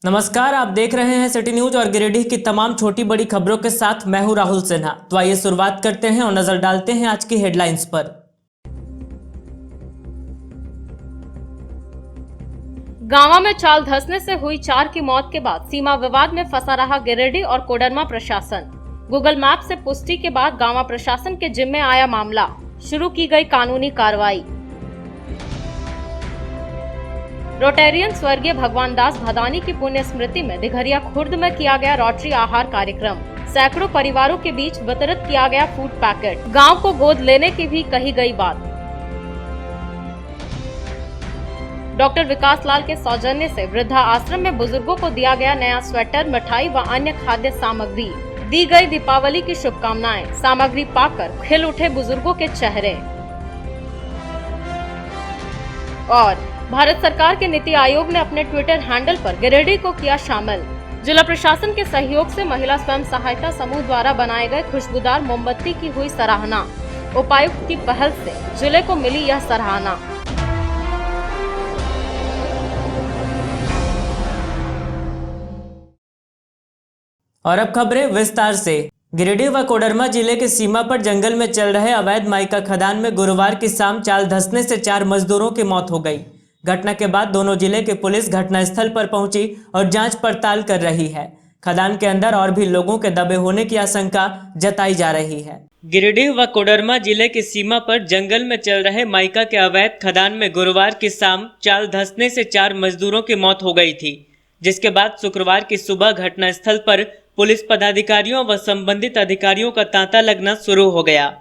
नमस्कार, आप देख रहे हैं सिटी न्यूज और गिरिडीह की तमाम छोटी बड़ी खबरों के साथ मैं हूं राहुल सिन्हा। तो आइए शुरुआत करते हैं और नजर डालते हैं आज की हेडलाइंस पर। गांवा में चाल धंसने से हुई 4 की मौत के बाद सीमा विवाद में फंसा रहा गिरिडीह और कोडरमा प्रशासन। गूगल मैप से पुष्टि के बाद गांवा प्रशासन के जिम्मे आया मामला, शुरू की गई कानूनी कार्रवाई। रोटेरियन स्वर्गीय भगवान दास भदानी की पुण्य स्मृति में दिघरिया खुर्द में किया गया रोटरी आहार कार्यक्रम। सैकड़ों परिवारों के बीच वितरित किया गया फूड पैकेट। गांव को गोद लेने की भी कही गई बात। डॉक्टर विकास लाल के सौजन्य से वृद्धा आश्रम में बुजुर्गों को दिया गया नया स्वेटर, मिठाई व अन्य खाद्य सामग्री। दी गई दीपावली की शुभकामनाएं। सामग्री पाकर खिल उठे बुजुर्गों के चेहरे। और भारत सरकार के नीति आयोग ने अपने ट्विटर हैंडल पर गिरिडीह को किया शामिल। जिला प्रशासन के सहयोग से महिला स्वयं सहायता समूह द्वारा बनाए गए खुशबूदार मोमबत्ती की हुई सराहना। उपायुक्त की पहल से जिले को मिली यह सराहना। और अब खबरें विस्तार से। गिरिडीह व कोडरमा जिले के सीमा पर जंगल में चल रहे अवैध माइका खदान में गुरुवार की शाम चाल धंसने से 4 मजदूरों की मौत हो गई। घटना के बाद दोनों जिले की पुलिस घटनास्थल पर पहुंची और जांच पड़ताल कर रही है। खदान के अंदर और भी लोगों के दबे होने की आशंका जताई जा रही है। गिरिडीह व कोडरमा जिले की सीमा पर जंगल में चल रहे माइका के अवैध खदान में गुरुवार की शाम चाल धंसने से 4 मजदूरों की मौत हो गई थी, जिसके बाद शुक्रवार की सुबह घटनास्थल पर पुलिस पदाधिकारियों व संबंधित अधिकारियों का तांता लगना शुरू हो गया।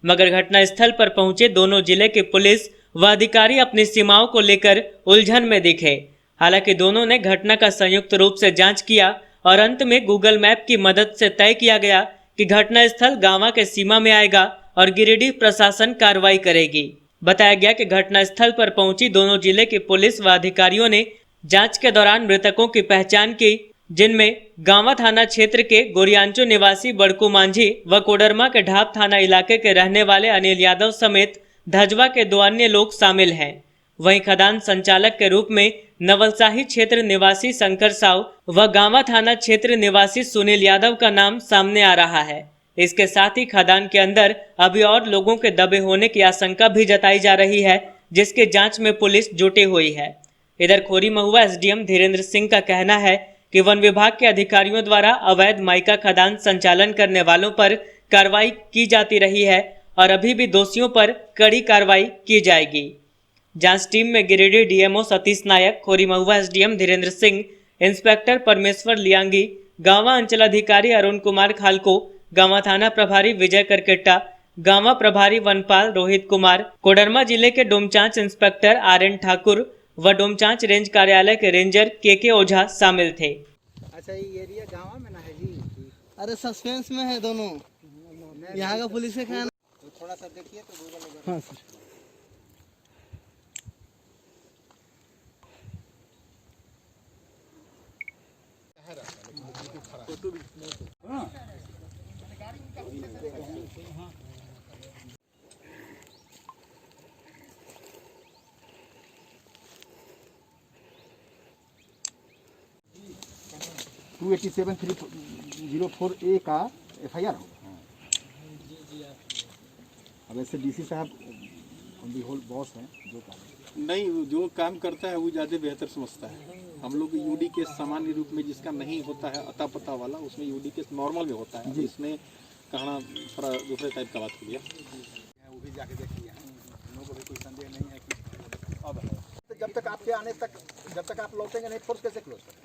मगर घटनास्थल पर पहुंचे दोनों जिले के पुलिस व अधिकारी अपनी सीमाओं को लेकर उलझन में दिखे। हालांकि दोनों ने घटना का संयुक्त रूप से जांच किया और अंत में गूगल मैप की मदद से तय किया गया कि घटनास्थल गांवा के सीमा में आएगा और गिरिडीह प्रशासन कार्रवाई करेगी। बताया गया कि घटनास्थल पर पहुंची दोनों जिले की पुलिस व अधिकारियों ने जांच के दौरान मृतकों की पहचान की, जिनमें गांवा थाना क्षेत्र के गोरियांचो निवासी बड़कू मांझी व कोडरमा के ढाब थाना इलाके के रहने वाले अनिल यादव समेत धजवा के 2 अन्य लोग शामिल हैं। वहीं खदान संचालक के रूप में नवलसाही क्षेत्र निवासी शंकर साव व गांवा थाना क्षेत्र निवासी सुनील यादव का नाम सामने आ रहा है। इसके साथ ही खदान के अंदर अभी और लोगों के दबे होने की आशंका भी जताई जा रही है, जिसके जांच में पुलिस जुटी हुई है। इधर खोरी महुआ एसडीएम धीरेन्द्र सिंह का कहना है कि वन विभाग के अधिकारियों द्वारा अवैध माइका खदान संचालन करने वालों पर कार्रवाई की जाती रही है और अभी भी दोषियों पर कड़ी कार्रवाई की जाएगी। जांच टीम में गिरिडीह डीएमओ सतीश नायक, खोरी महुआ एसडीएम धीरेन्द्र सिंह, इंस्पेक्टर परमेश्वर लियांगी, गांवा अंचलाधिकारी अरुण कुमार खालको, गांवा थाना प्रभारी विजय करकेट्टा, गांवा प्रभारी वनपाल रोहित कुमार, कोडरमा जिले के डोमचांच इंस्पेक्टर आरएन ठाकुर व डोमचांच रेंज कार्यालय के रेंजर के ओझा शामिल थे। अच्छा, ये एरिया गांव में ना है जी? अरे सस्पेंस में है दोनों। यहाँ का पुलिस का खाना तो थोड़ा सा देखिए तो गूगल। हाँ सर। टू 87-304A का FIR होगा। अब ऐसे डीसी साहब दी होल बॉस हैं, जो काम नहीं, जो काम करता है वो ज़्यादा बेहतर समझता है। हम लोग यूडी केस सामान्य रूप में जिसका नहीं होता है अता पता वाला, उसमें यूडी केस नॉर्मल में होता है। इसने कहना थोड़ा दूसरे टाइप का बात हो गया। वो भी जाके देख लिया, हम लोगों को भी कोई संदेह नहीं है कि अब है। तो जब तक आपके आने तक, जब तक आप लौटेंगे नहीं, फोर्स कैसे क्लोज करें?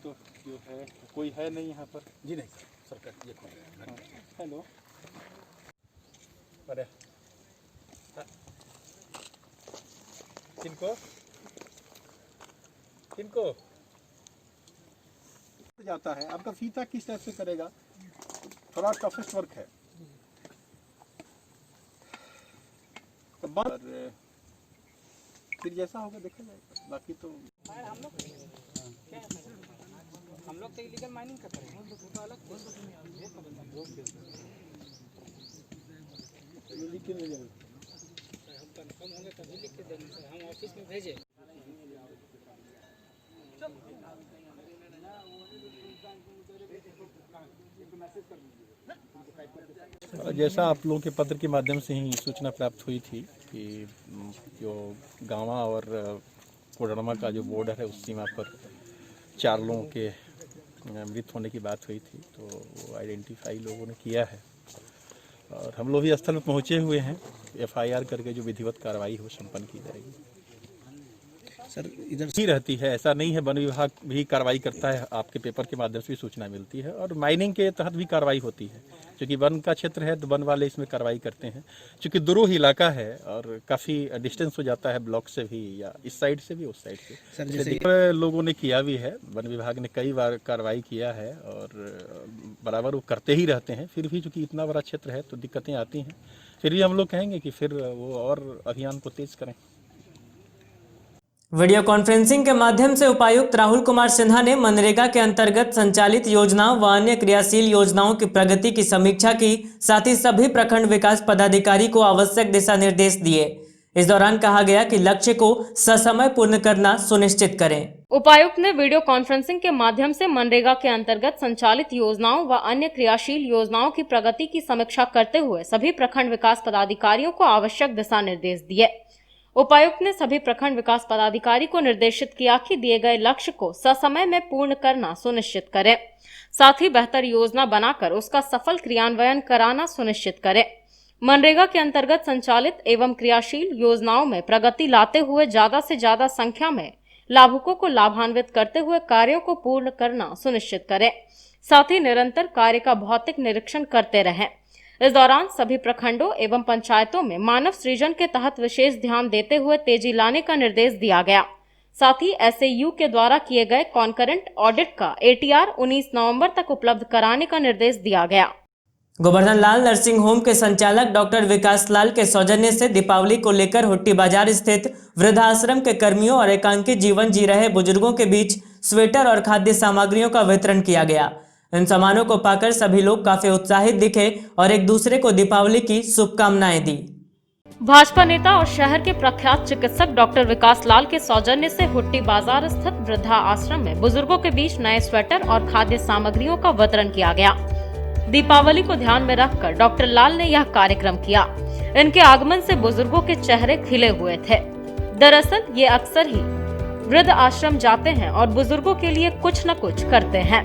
तो जो है कोई है नहीं यहाँ पर। जी नहीं सर, सरकार ये कौन? हेलो, अरे किनको किनको जाता है? आपका फीता किस टाइप से करेगा? थोड़ा टफेस्ट वर्क है। तो फिर जैसा होगा देखा जाएगा, बाकी तो हम लोग तो इलीगल माइनिंग करते हैं, हम लोग तो अलग लिख के नहीं हम कंफर्म होंगे तभी लिख के देंगे सर, हम ऑफिस में भेजे। जैसा आप लोगों के पत्र के माध्यम से ही सूचना प्राप्त हुई थी कि जो गांवा और कोडरमा का जो बॉर्डर है उस सीमा पर 4 लोगों के मृत होने की बात हुई थी, तो वो आइडेंटिफाई लोगों ने किया है और हम लोग भी स्थल पर पहुंचे हुए हैं। FIR करके जो विधिवत कार्रवाई हो संपन्न की जाएगी। सर इधर ही रहती है, ऐसा नहीं है। वन विभाग भी कार्रवाई करता है, आपके पेपर के माध्यम से भी सूचना मिलती है और माइनिंग के तहत भी कार्रवाई होती है। क्योंकि वन का क्षेत्र है तो वन वाले इसमें कार्रवाई करते हैं। क्योंकि दुरूह इलाका है और काफ़ी डिस्टेंस हो जाता है ब्लॉक से भी, या इस साइड से भी उस साइड से। सर जैसे लोगों ने किया भी है, वन विभाग ने कई बार कार्रवाई किया है और बराबर वो करते ही रहते हैं। फिर भी चूँकि इतना बड़ा क्षेत्र है तो दिक्कतें आती हैं। फिर भी हम लोग कहेंगे कि फिर वो और अभियान को तेज करें। वीडियो कॉन्फ्रेंसिंग के माध्यम से उपायुक्त राहुल कुमार सिन्हा ने मनरेगा के अंतर्गत संचालित योजनाओं व अन्य क्रियाशील योजनाओं की प्रगति की समीक्षा की। साथ ही सभी प्रखंड विकास पदाधिकारी को आवश्यक दिशा निर्देश दिए। इस दौरान कहा गया कि लक्ष्य को ससमय पूर्ण करना सुनिश्चित करें। उपायुक्त ने वीडियो कॉन्फ्रेंसिंग के माध्यम से मनरेगा के अंतर्गत संचालित योजनाओं व अन्य क्रियाशील योजनाओं की प्रगति की समीक्षा करते हुए सभी प्रखंड विकास पदाधिकारियों को आवश्यक दिशा निर्देश दिए। उपायुक्त ने सभी प्रखंड विकास पदाधिकारी को निर्देशित किया कि दिए गए लक्ष्य को ससमय में पूर्ण करना सुनिश्चित करें। साथ ही बेहतर योजना बनाकर उसका सफल क्रियान्वयन कराना सुनिश्चित करें। मनरेगा के अंतर्गत संचालित एवं क्रियाशील योजनाओं में प्रगति लाते हुए ज्यादा से ज्यादा संख्या में लाभुकों को लाभान्वित करते हुए कार्यों को पूर्ण करना सुनिश्चित करें। साथ ही निरंतर कार्य का भौतिक निरीक्षण करते रहें। इस दौरान सभी प्रखंडों एवं पंचायतों में मानव सृजन के तहत विशेष ध्यान देते हुए तेजी लाने का निर्देश दिया गया। साथ ही SAU के द्वारा किए गए कॉन्करेंट ऑडिट का ATR 19 नवंबर तक उपलब्ध कराने का निर्देश दिया गया। गोवर्धन लाल नर्सिंग होम के संचालक डॉक्टर विकास लाल के सौजन्य से दीपावली को लेकर हुट्टी बाजार स्थित वृद्धाश्रम के कर्मियों और एकांकी जीवन जी रहे बुजुर्गों के बीच स्वेटर और खाद्य सामग्रियों का वितरण किया गया। इन सामानों को पाकर सभी लोग काफी उत्साहित दिखे और एक दूसरे को दीपावली की शुभकामनाएं दी। भाजपा नेता और शहर के प्रख्यात चिकित्सक डॉक्टर विकास लाल के सौजन्य से हुट्टी बाजार स्थित वृद्धा आश्रम में बुजुर्गों के बीच नए स्वेटर और खाद्य सामग्रियों का वितरण किया गया। दीपावली को ध्यान में रखकर डॉक्टर लाल ने यह कार्यक्रम किया। इनके आगमन से बुजुर्गों के चेहरे खिले हुए थे। दरअसल ये अक्सर ही वृद्ध आश्रम जाते हैं और बुजुर्गों के लिए कुछ न कुछ करते हैं।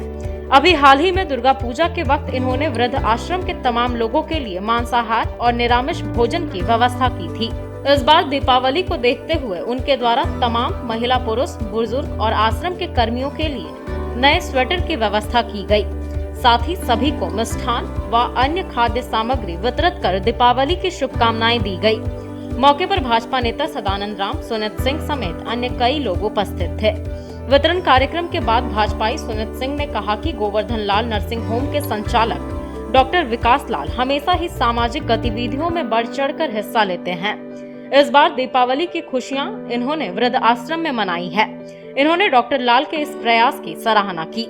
अभी हाल ही में दुर्गा पूजा के वक्त इन्होंने वृद्ध आश्रम के तमाम लोगों के लिए मांसाहार और निरामिष भोजन की व्यवस्था की थी। इस बार दीपावली को देखते हुए उनके द्वारा तमाम महिला, पुरुष, बुजुर्ग और आश्रम के कर्मियों के लिए नए स्वेटर की व्यवस्था की गई। साथ ही सभी को मिष्ठान व अन्य खाद्य सामग्री वितरित कर दीपावली की शुभकामनाएं दी गई। मौके पर भाजपा नेता सदानंद राम, सुनीत सिंह समेत अन्य कई लोग उपस्थित थे। वितरण कार्यक्रम के बाद भाजपाई सुनीत सिंह ने कहा कि गोवर्धन लाल नर्सिंग होम के संचालक डॉक्टर विकास लाल हमेशा ही सामाजिक गतिविधियों में बढ़ चढ़कर हिस्सा लेते हैं। इस बार दीपावली की खुशियां इन्होंने वृद्ध आश्रम में मनाई है। इन्होंने डॉक्टर लाल के इस प्रयास की सराहना की।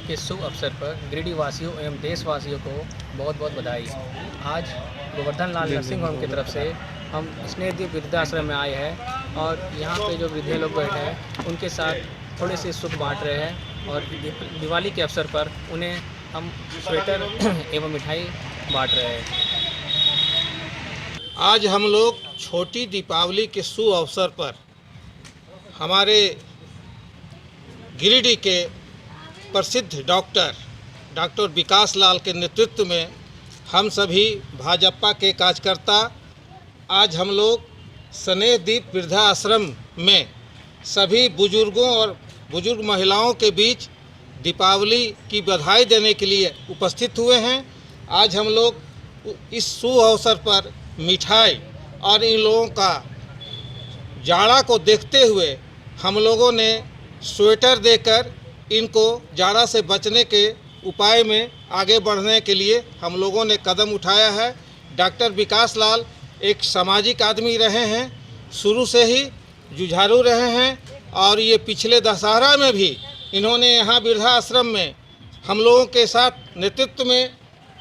के शुभ अवसर पर गिरिडीह वासियों एवं देशवासियों को बहुत बहुत बधाई। आज गोवर्धन लाल नर्सिंग होम की तरफ से हम स्नेहदीप वृद्धाश्रम में आए हैं और यहाँ पे जो वृद्ध लोग बैठे हैं उनके साथ थोड़े से सुख बांट रहे हैं और दिवाली के अवसर पर उन्हें हम स्वेटर एवं मिठाई बांट रहे हैं। आज हम लोग छोटी दीपावली के शुभ अवसर पर हमारे गिरिडीह के प्रसिद्ध डॉक्टर विकास लाल के नेतृत्व में हम सभी भाजपा के कार्यकर्ता आज हम लोग स्नेहदीप वृद्धाश्रम में सभी बुजुर्गों और बुजुर्ग महिलाओं के बीच दीपावली की बधाई देने के लिए उपस्थित हुए हैं। आज हम लोग इस शुभ अवसर पर मिठाई और इन लोगों का जाड़ा को देखते हुए हम लोगों ने स्वेटर देकर इनको जाड़ा से बचने के उपाय में आगे बढ़ने के लिए हम लोगों ने कदम उठाया है। डॉक्टर विकास लाल एक सामाजिक आदमी रहे हैं, शुरू से ही जुझारू रहे हैं और ये पिछले दशहरा में भी इन्होंने यहाँ वृद्धाश्रम में हम लोगों के साथ नेतृत्व में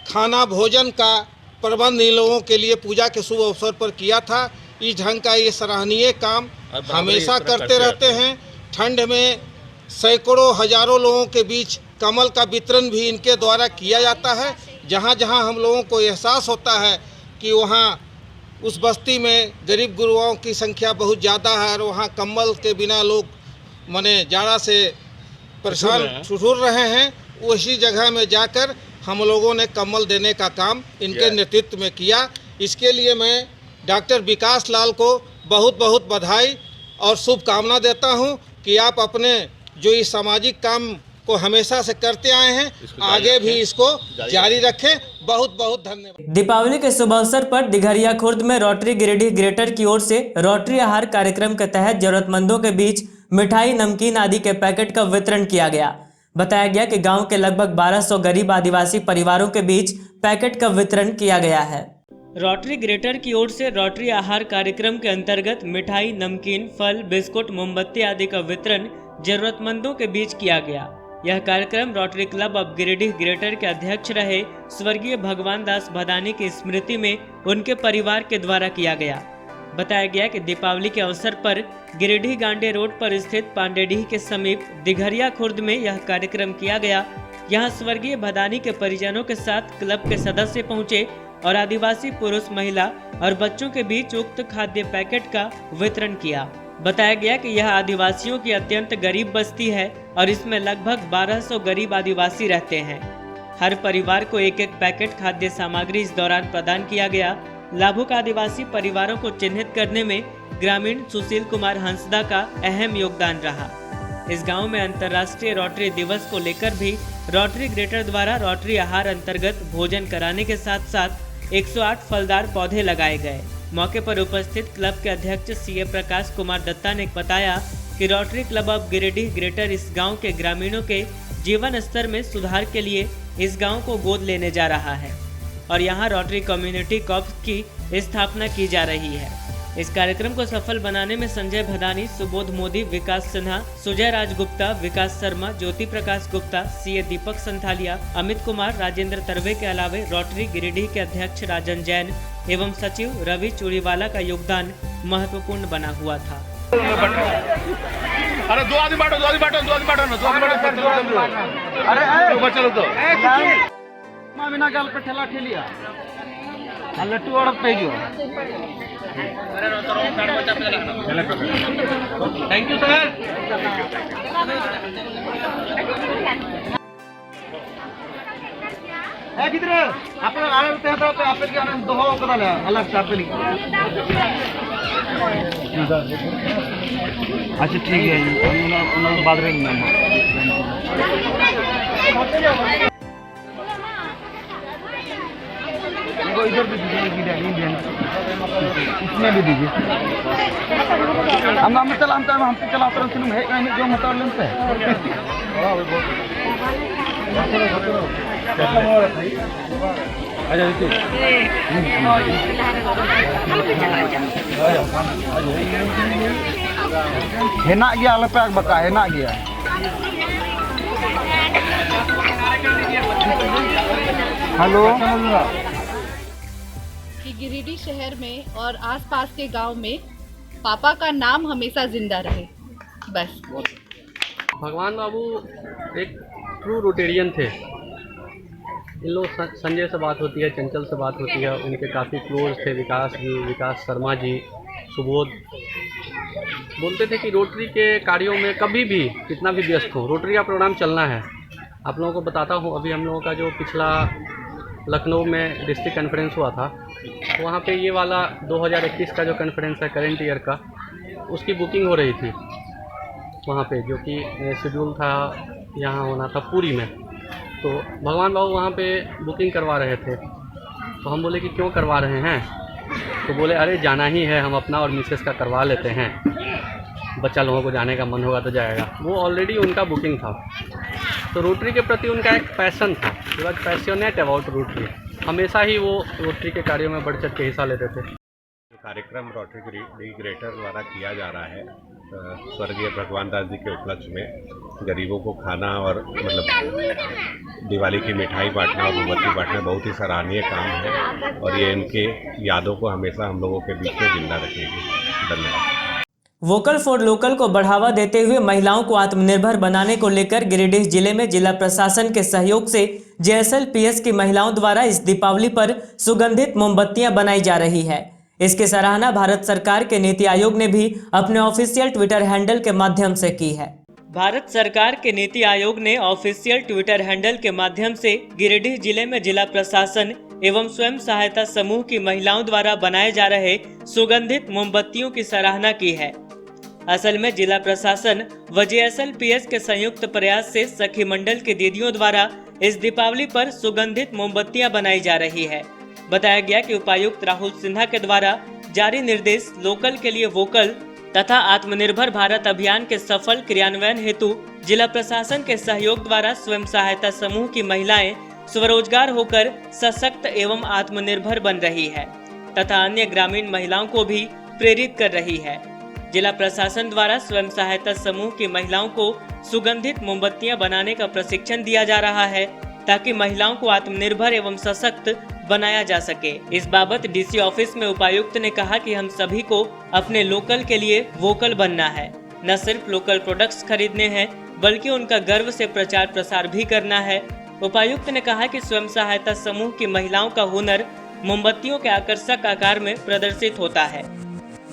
खाना भोजन का प्रबंध इन लोगों के लिए पूजा के शुभ अवसर पर किया था। इस ढंग का ये सराहनीय काम हमेशा करते रहते हैं। ठंड में सैकड़ों हजारों लोगों के बीच कमल का वितरण भी इनके द्वारा किया जाता है। जहाँ जहाँ हम लोगों को एहसास होता है कि वहाँ उस बस्ती में गरीब गुरुओं की संख्या बहुत ज़्यादा है और वहाँ कम्बल के बिना लोग माने जाड़ा से परेशान ठिठुर रहे हैं, उसी जगह में जाकर हम लोगों ने कम्बल देने का काम इनके नेतृत्व में किया। इसके लिए मैं डॉक्टर विकास लाल को बहुत बहुत बधाई और शुभकामना देता हूं कि आप अपने जो इस सामाजिक काम को हमेशा से करते आए हैं, आगे भी इसको जारी रखें। बहुत बहुत धन्यवाद। दीपावली के शुभ अवसर पर दिघरिया खुर्द में रोटरी गिरिडीह ग्रेटर की ओर से रोटरी आहार कार्यक्रम के तहत जरूरतमंदों के बीच मिठाई, नमकीन आदि के पैकेट का वितरण किया गया। बताया गया कि गांव के लगभग 1200 गरीब आदिवासी परिवारों के बीच पैकेट का वितरण किया गया है। रोटरी ग्रेटर की ओर से रोटरी आहार कार्यक्रम के अंतर्गत मिठाई, नमकीन, फल, बिस्कुट, मोमबत्ती आदि का वितरण जरूरतमंदों के बीच किया गया। यह कार्यक्रम rotary club of Giridih greater के अध्यक्ष रहे स्वर्गीय भगवान दास भदानी की स्मृति में उनके परिवार के द्वारा किया गया। बताया गया कि दीपावली के अवसर पर गिरिडीह गांडे रोड पर स्थित पांडेडीह के समीप दिघरिया खुर्द में यह कार्यक्रम किया गया। यहां स्वर्गीय भदानी के परिजनों के साथ क्लब के सदस्य पहुंचे और आदिवासी पुरुष, महिला और बच्चों के बीच उक्त खाद्य पैकेट का वितरण किया। बताया गया कि यह आदिवासियों की अत्यंत गरीब बस्ती है और इसमें लगभग 1200 गरीब आदिवासी रहते हैं। हर परिवार को एक एक पैकेट खाद्य सामग्री इस दौरान प्रदान किया गया। लाभुक आदिवासी परिवारों को चिन्हित करने में ग्रामीण सुशील कुमार हंसदा का अहम योगदान रहा। इस गांव में अंतर्राष्ट्रीय रोटरी दिवस को लेकर भी रोटरी ग्रेटर द्वारा रोटरी आहार अंतर्गत भोजन कराने के साथ साथ 108 फलदार पौधे लगाए गए। मौके पर उपस्थित क्लब के अध्यक्ष सीए प्रकाश कुमार दत्ता ने बताया कि rotary club of Giridih greater इस गांव के ग्रामीणों के जीवन स्तर में सुधार के लिए इस गांव को गोद लेने जा रहा है और यहां रोटरी कम्युनिटी कॉर्प्स की स्थापना की जा रही है। इस कार्यक्रम को सफल बनाने में संजय भदानी, सुबोध मोदी, विकास सिन्हा, सुजय राजगुप्ता, विकास शर्मा, ज्योति प्रकाश गुप्ता, सीए दीपक संथालिया, अमित कुमार, राजेंद्र तरवे के अलावे रोटरी गिरिडीह के अध्यक्ष राजन जैन एवं सचिव रवि चूड़ीवाला का योगदान महत्वपूर्ण बना हुआ था। अरे दो आदमी बांटो अरे बचलो तो बिना गाल पे ठेला ठेलिया लट्टू और पे जो थैंक यू सर। है किधर आप आने होते हैं तो आप के आने दो हो कदा अलग से आपके लिए। अच्छा ठीक है उन बाद में इधर भी दीजिए इसमें भी दीजिए। हम चला हम चला है जो मतलब लेते हेना गया आले पे बता हेना गया। हेलो कि गिरिडीह शहर में और आसपास के गांव में पापा का नाम हमेशा जिंदा रहे। बस भगवान बाबू एक ट्रू रोटेरियन थे। इन लोग संजय से बात होती है, चंचल से बात होती है, उनके काफ़ी क्लोज थे। विकास जी, विकास शर्मा जी, सुबोध बोलते थे कि रोटरी के कार्यों में कभी भी कितना भी व्यस्त हो, रोटरी का प्रोग्राम चलना है। आप लोगों को बताता हूँ, अभी हम लोगों का जो पिछला लखनऊ में डिस्ट्रिक्ट कॉन्फ्रेंस हुआ था, वहाँ पे ये वाला 2021 का जो कॉन्फ्रेंस है करंट ईयर का, उसकी बुकिंग हो रही थी वहाँ पे, जो कि शेड्यूल था यहाँ होना था पुरी में। तो भगवान बाबू वहाँ पे बुकिंग करवा रहे थे। तो हम बोले कि क्यों करवा रहे हैं, तो बोले अरे जाना ही है, हम अपना और मिसेस का करवा लेते हैं, बच्चा लोगों को जाने का मन होगा तो जाएगा। वो ऑलरेडी उनका बुकिंग था, तो रोटरी के प्रति उनका एक पैशन था, he was passionate about rotary. हमेशा ही वो रोटरी के कार्यों में बढ़ चढ़ के हिस्सा लेते थे। कार्यक्रम रोटरी ग्रेटर द्वारा किया जा रहा है स्वर्गीय भगवान दास जी के उपलक्ष्य में गरीबों को खाना और मतलब दिवाली की मिठाई बांटना और मोमबत्ती बांटना बहुत ही सराहनीय काम है और ये इनके यादों को हमेशा हम लोगों के बीच में जिंदा रखेगी। धन्यवाद। वोकल फॉर लोकल को बढ़ावा देते हुए महिलाओं को आत्मनिर्भर बनाने को लेकर गिरिडीह जिले में जिला प्रशासन के सहयोग से JSLPS की महिलाओं द्वारा इस दीपावली पर सुगंधित मोमबत्तियां बनाई जा रही है। इसकी सराहना भारत सरकार के नीति आयोग ने भी अपने ऑफिशियल ट्विटर हैंडल के माध्यम से की है। भारत सरकार के नीति आयोग ने ऑफिशियल ट्विटर हैंडल के माध्यम से गिरिडीह जिले में जिला प्रशासन एवं स्वयं सहायता समूह की महिलाओं द्वारा बनाए जा रहे सुगंधित मोमबत्तियों की सराहना की है। असल में जिला प्रशासन व JSLPS के संयुक्त प्रयास से सखी मंडल के दीदियों द्वारा इस दीपावली पर सुगंधित मोमबत्तियां बनाई जा रही है। बताया गया कि उपायुक्त राहुल सिन्हा के द्वारा जारी निर्देश लोकल के लिए वोकल तथा आत्मनिर्भर भारत अभियान के सफल क्रियान्वयन हेतु जिला प्रशासन के सहयोग द्वारा स्वयं सहायता समूह की महिलाएं स्वरोजगार होकर सशक्त एवं आत्मनिर्भर बन रही है तथा अन्य ग्रामीण महिलाओं को भी प्रेरित कर रही है। जिला प्रशासन द्वारा स्वयं सहायता समूह की महिलाओं को सुगंधित मोमबत्तियां बनाने का प्रशिक्षण दिया जा रहा है ताकि महिलाओं को आत्मनिर्भर एवं सशक्त बनाया जा सके। इस बाबत DC ऑफिस में उपायुक्त ने कहा कि हम सभी को अपने लोकल के लिए वोकल बनना है, न सिर्फ लोकल प्रोडक्ट्स खरीदने हैं बल्कि उनका गर्व से प्रचार प्रसार भी करना है। उपायुक्त ने कहा कि स्वयं सहायता समूह की महिलाओं का हुनर मोमबत्तियों के आकर्षक आकार में प्रदर्शित होता है।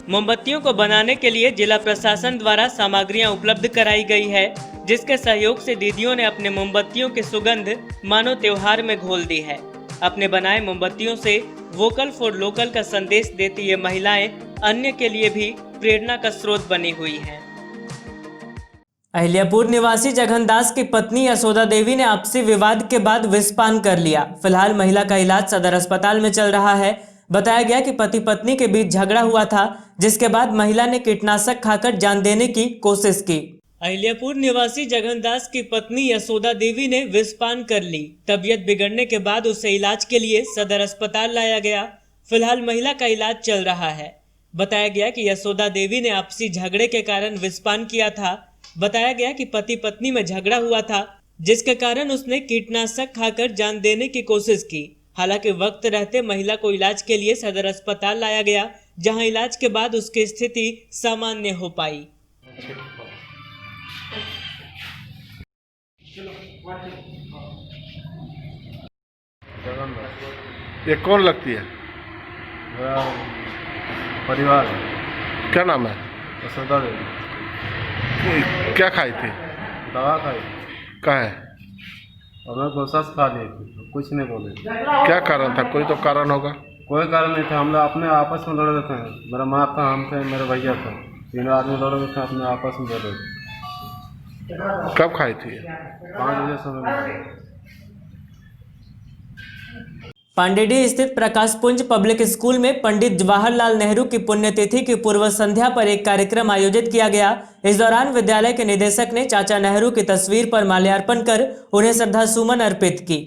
मोमबत्तियों को बनाने के लिए जिला प्रशासन द्वारा सामग्रियां उपलब्ध कराई गई है, जिसके सहयोग से दीदियों ने अपने मोमबत्तियों की सुगंध मानो त्योहार में घोल दी है। अपने बनाए मोमबत्तियों से वोकल फॉर लोकल का संदेश देती ये महिलाएं अन्य के लिए भी प्रेरणा का स्रोत बनी हुई हैं। अहिल्यापुर निवासी जगनदास की पत्नी यशोदा देवी ने आपसी विवाद के बाद विषपान कर लिया। फिलहाल महिला का इलाज सदर अस्पताल में चल रहा है। बताया गया कि पति पत्नी के बीच झगड़ा हुआ था, जिसके बाद महिला ने कीटनाशक खाकर जान देने की कोशिश की। अहिल्यापुर निवासी जगनदास की पत्नी यशोदा देवी ने विषपान कर ली। तबीयत बिगड़ने के बाद उसे इलाज के लिए सदर अस्पताल लाया गया। फिलहाल महिला का इलाज चल रहा है। बताया गया कि यशोदा देवी ने आपसी झगड़े के कारण विषपान किया था। बताया गया कि पति पत्नी में झगड़ा हुआ था, जिसके कारण उसने कीटनाशक खाकर जान देने की कोशिश की। हालांकि वक्त रहते महिला को इलाज के लिए सदर अस्पताल लाया गया, जहां इलाज के बाद उसकी स्थिति सामान्य हो पाई। ये कौन लगती है? मेरा परिवार है। क्या नाम है? यशोदा देवी। क्या खाई थी? दवा खाई। कहाँ है? और मैं गोसा से खा ली थी, कुछ नहीं बोले। क्या कारण था? कोई तो कारण होगा। कोई कारण नहीं था, हम लोग अपने आपस में लड़ रहे थे। मेरा माँ था, हम थे, मेरे भैया थे, तीनों आदमी लड़ रहे थे, अपने आपस में लड़ रहे थे। कब खाई थी? 5 बजे समय। पांडेडी स्थित प्रकाश पुंज पब्लिक स्कूल में पंडित जवाहरलाल नेहरू की पुण्यतिथि की पूर्व संध्या पर एक कार्यक्रम आयोजित किया गया। इस दौरान विद्यालय के निदेशक ने चाचा नेहरू की तस्वीर पर माल्यार्पण कर उन्हें श्रद्धा सुमन अर्पित की।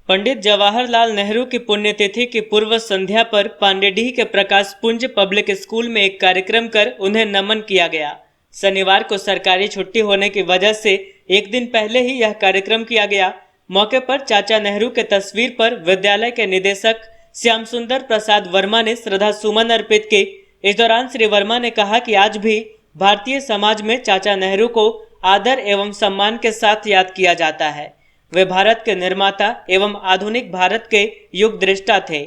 पंडित जवाहरलाल नेहरू की पुण्यतिथि की पूर्व संध्या पर पांडेडी के प्रकाश पुंज पब्लिक स्कूल में एक कार्यक्रम कर उन्हें नमन किया गया। शनिवार को सरकारी छुट्टी होने की वजह से एक दिन पहले ही यह कार्यक्रम किया गया। मौके पर चाचा नेहरू के तस्वीर पर विद्यालय के निदेशक श्याम सुंदर प्रसाद वर्मा ने श्रद्धा सुमन अर्पित की। इस दौरान श्री वर्मा ने कहा कि आज भी भारतीय समाज में चाचा नेहरू को आदर एवं सम्मान के साथ याद किया जाता है। वे भारत के निर्माता एवं आधुनिक भारत के युग दृष्टा थे।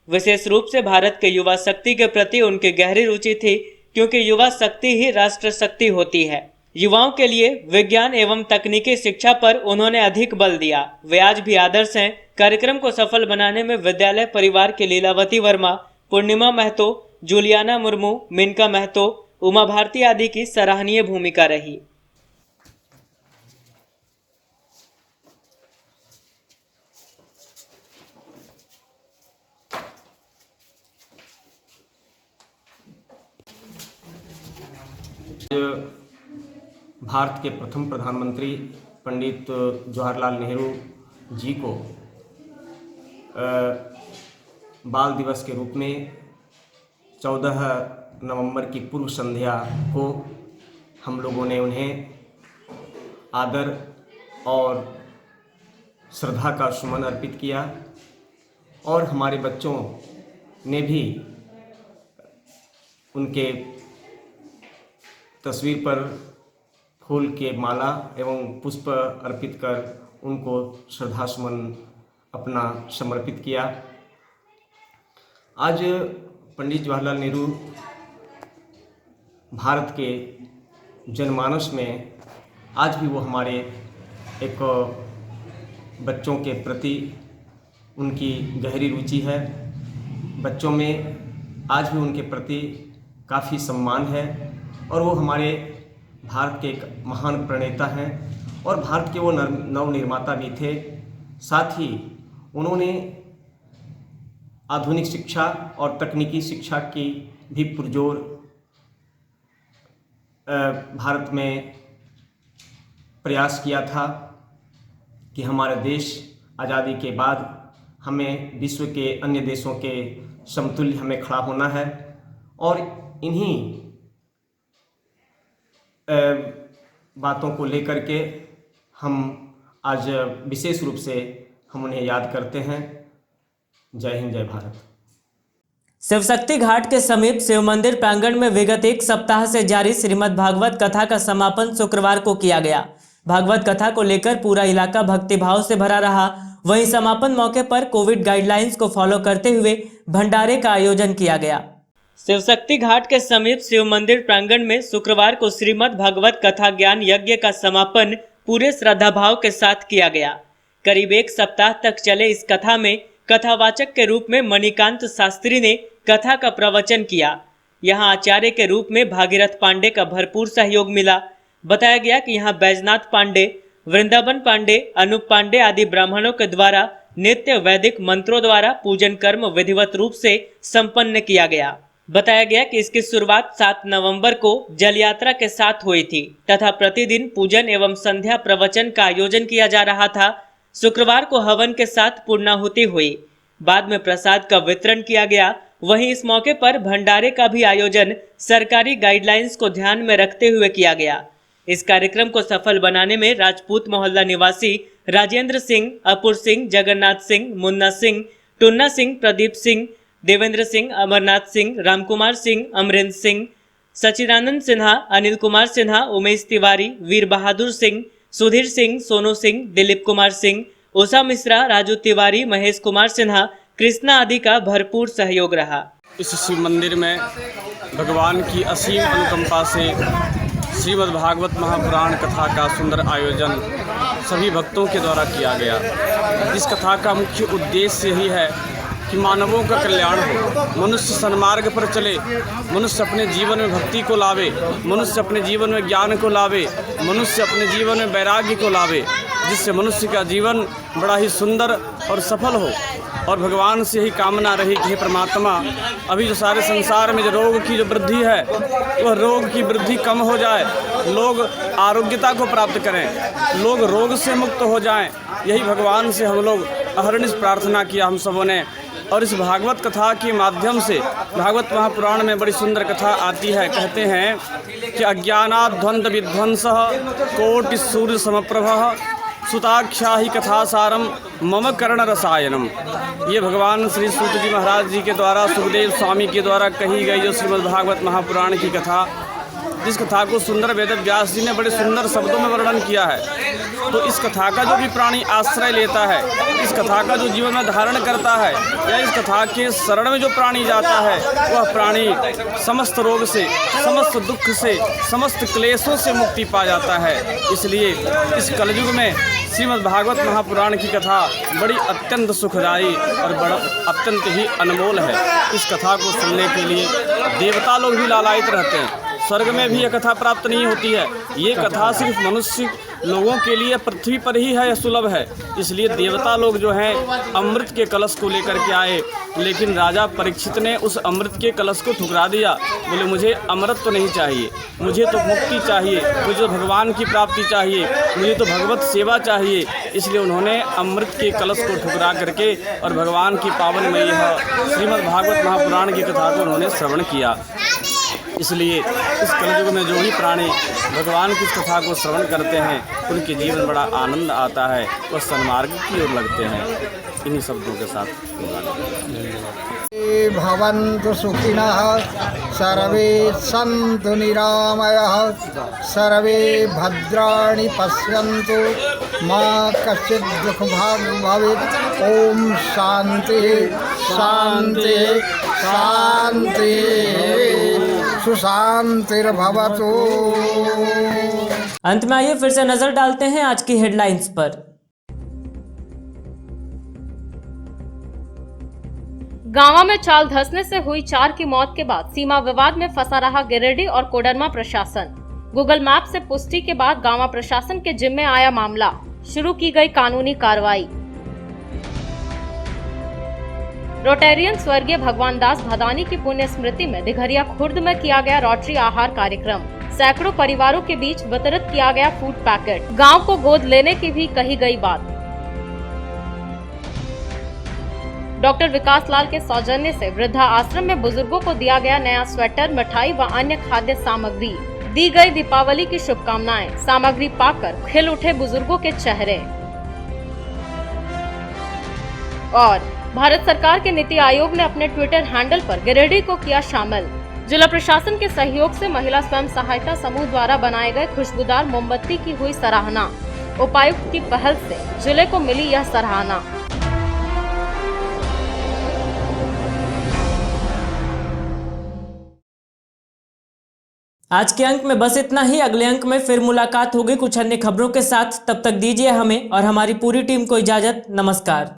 विशेष रूप से भारत के युवा शक्ति के प्रति उनकी गहरी रुचि थी, क्योंकि युवा शक्ति ही राष्ट्र शक्ति होती है। युवाओं के लिए विज्ञान एवं तकनीकी शिक्षा पर उन्होंने अधिक बल दिया। वे आज भी आदर्श हैं। कार्यक्रम को सफल बनाने में विद्यालय परिवार के लीलावती वर्मा, पूर्णिमा महतो, जूलियाना मुर्मू, मिनका महतो, उमा भारती आदि की सराहनीय भूमिका रही। भारत के प्रथम प्रधानमंत्री पंडित जवाहरलाल नेहरू जी को बाल दिवस के रूप में 14 नवंबर की पूर्व संध्या को हम लोगों ने उन्हें आदर और श्रद्धा का सुमन अर्पित किया और हमारे बच्चों ने भी उनके तस्वीर पर फूल के माला एवं पुष्प अर्पित कर उनको श्रद्धा सुमन अपना समर्पित किया। आज पंडित जवाहरलाल नेहरू भारत के जनमानस में आज भी वो हमारे एक बच्चों के प्रति उनकी गहरी रुचि है। बच्चों में आज भी उनके प्रति काफ़ी सम्मान है और वो हमारे भारत के एक महान प्रणेता हैं और भारत के वो नव निर्माता भी थे। साथ ही उन्होंने आधुनिक शिक्षा और तकनीकी शिक्षा की भी पुरजोर भारत में प्रयास किया था कि हमारा देश आज़ादी के बाद हमें विश्व के अन्य देशों के समतुल्य हमें खड़ा होना है और इन्हीं बातों को लेकर के हम आज विशेष रूप से हम उन्हें याद करते हैं। जय हिंद, जय भारत। शिव शक्ति घाट के समीप शिव मंदिर प्रांगण में विगत एक सप्ताह से जारी श्रीमद् भागवत कथा का समापन शुक्रवार को किया गया। भागवत कथा को लेकर पूरा इलाका भक्तिभाव से भरा रहा। वहीं समापन मौके पर कोविड गाइडलाइंस को फॉलो करते हुए भंडारे का आयोजन किया गया। शिव शक्ति घाट के समीप शिव मंदिर प्रांगण में शुक्रवार को श्रीमद् भागवत कथा ज्ञान यज्ञ का समापन पूरे श्रद्धाभाव के साथ किया गया। करीब एक सप्ताह तक चले इस कथा में कथावाचक के रूप में मणिकांत शास्त्री ने कथा का प्रवचन किया। यहाँ आचार्य के रूप में भागीरथ पांडे का भरपूर सहयोग मिला। बताया गया कि यहाँ बैजनाथ पांडे, वृंदावन पांडे, अनूप पांडे आदि ब्राह्मणों के द्वारा नित्य वैदिक मंत्रों द्वारा पूजन कर्म विधिवत रूप से संपन्न किया गया। बताया गया कि इसकी शुरुआत 7 नवंबर को जल यात्रा के साथ हुई थी तथा प्रतिदिन पूजन एवं संध्या प्रवचन का आयोजन किया जा रहा था। शुक्रवार को हवन के साथ पूर्णाहुति हुई। बाद में प्रसाद का वितरण किया गया। वहीं इस मौके पर भंडारे का भी आयोजन सरकारी गाइडलाइंस को ध्यान में रखते हुए किया गया। इस कार्यक्रम को सफल बनाने में राजपूत मोहल्ला निवासी राजेंद्र सिंह, अपुर सिंह, जगन्नाथ सिंह, मुन्ना सिंह, टुन्ना सिंह, प्रदीप सिंह, देवेंद्र सिंह, अमरनाथ सिंह, रामकुमार सिंह, अमरेंद्र सिंह, सचिदानंद सिन्हा, अनिल कुमार सिन्हा, उमेश तिवारी, वीर बहादुर सिंह, सुधीर सिंह, सोनू सिंह, दिलीप कुमार सिंह, उषा मिश्रा, राजू तिवारी, महेश कुमार सिन्हा, कृष्णा आदि का भरपूर सहयोग रहा। इस शिव मंदिर में भगवान की असीम अनुकंपा से श्रीमद् भागवत महापुराण कथा का सुंदर आयोजन सभी भक्तों के द्वारा किया गया। इस कथा का मुख्य उद्देश्य यही है कि मानवों का कल्याण हो, मनुष्य सन्मार्ग पर चले, मनुष्य अपने जीवन में भक्ति को लावे, मनुष्य अपने जीवन में ज्ञान को लावे, मनुष्य अपने जीवन में वैराग्य को लावे, जिससे मनुष्य का जीवन बड़ा ही सुंदर और सफल हो। और भगवान से यही कामना रही कि हे परमात्मा, अभी जो सारे संसार में जो रोग की जो वृद्धि है वह रोग की वृद्धि कम हो जाए, लोग आरोग्यता को प्राप्त करें, लोग रोग से मुक्त हो जाएं। यही भगवान से हम लोग अहरनिश प्रार्थना किया हम सबों ने। और इस भागवत कथा के माध्यम से भागवत महापुराण में बड़ी सुंदर कथा आती है। कहते हैं कि अज्ञानात् ध्वंद विध्वंसः कोटि सूर्य समप्रभः सुताख्या ही कथासारम मम कर्ण रसायनम। ये भगवान श्री सूत जी महाराज जी के द्वारा सुखदेव स्वामी के द्वारा कही गई जो श्रीमद् भागवत महापुराण की कथा, जिस कथा को सुंदर वेद व्यास जी ने बड़े सुंदर शब्दों में वर्णन किया है। तो इस कथा का जो भी प्राणी आश्रय लेता है, इस कथा का जो जीवन में धारण करता है या इस कथा के शरण में जो प्राणी जाता है, वह प्राणी समस्त रोग से, समस्त दुख से, समस्त क्लेशों से मुक्ति पा जाता है। इसलिए इस कलयुग में श्रीमद् भागवत महापुराण की कथा बड़ी अत्यंत सुखदायी और बड़ा अत्यंत ही अनमोल है। इस कथा को सुनने के लिए देवता लोग भी लालायित रहते हैं। स्वर्ग में भी यह कथा प्राप्त नहीं होती है। ये कथा सिर्फ मनुष्य लोगों के लिए पृथ्वी पर ही है, सुलभ है। इसलिए देवता लोग जो हैं अमृत के कलश को लेकर के आए, लेकिन राजा परीक्षित ने उस अमृत के कलश को ठुकरा दिया। बोले मुझे अमृत तो नहीं चाहिए, मुझे तो मुक्ति चाहिए, मुझे तो भगवान की प्राप्ति चाहिए, मुझे तो भगवत सेवा चाहिए। इसलिए उन्होंने अमृत के कलश को ठुकरा करके और भगवान की पावनमयी श्रीमद् भागवत महापुराण की कथा को उन्होंने श्रवण किया। इसलिए इस कलयुग में जो भी प्राणी भगवान की कथा को श्रवण करते हैं उनके जीवन में बड़ा आनंद आता है, वो सन्मार्ग की ओर लगते हैं। इन्हीं शब्दों के साथ भवन्तु सुखिनः सर्वे सन्तु निरामयः सर्वे भद्राणि पश्यन्तु मा कश्चित् दुःखभाग् भवेत्। ओम शांति शांति शांति सुशांतिर्भवतु। अंत में आइए फिर से नजर डालते हैं आज की हेडलाइंस पर। गांवा में चाल धंसने से हुई 4 की मौत के बाद सीमा विवाद में फंसा रहा गिरिडीह और कोडरमा प्रशासन। गूगल मैप से पुष्टि के बाद गांवा प्रशासन के जिम्मे आया मामला, शुरू की गई कानूनी कार्रवाई। रोटेरियन स्वर्गीय भगवान दास भदानी की पुण्य स्मृति में दिघरिया खुर्द में किया गया रोटरी आहार कार्यक्रम। सैकड़ों परिवारों के बीच वितरित किया गया फूड पैकेट। गांव को गोद लेने की भी कही गई बात। डॉक्टर विकास लाल के सौजन्य से वृद्धा आश्रम में बुजुर्गों को दिया गया नया स्वेटर, मिठाई व अन्य खाद्य सामग्री। दी गई दीपावली की शुभकामनाएं। सामग्री पाकर खिल उठे बुजुर्गों के चेहरे। और भारत सरकार के नीति आयोग ने अपने ट्विटर हैंडल पर गिरिडीह को किया शामिल। जिला प्रशासन के सहयोग से महिला स्वयं सहायता समूह द्वारा बनाए गए खुशबूदार मोमबत्ती की हुई सराहना। उपायुक्त की पहल से जिले को मिली यह सराहना। आज के अंक में बस इतना ही। अगले अंक में फिर मुलाकात होगी कुछ अन्य खबरों के साथ। तब तक दीजिए हमें और हमारी पूरी टीम को इजाजत। नमस्कार।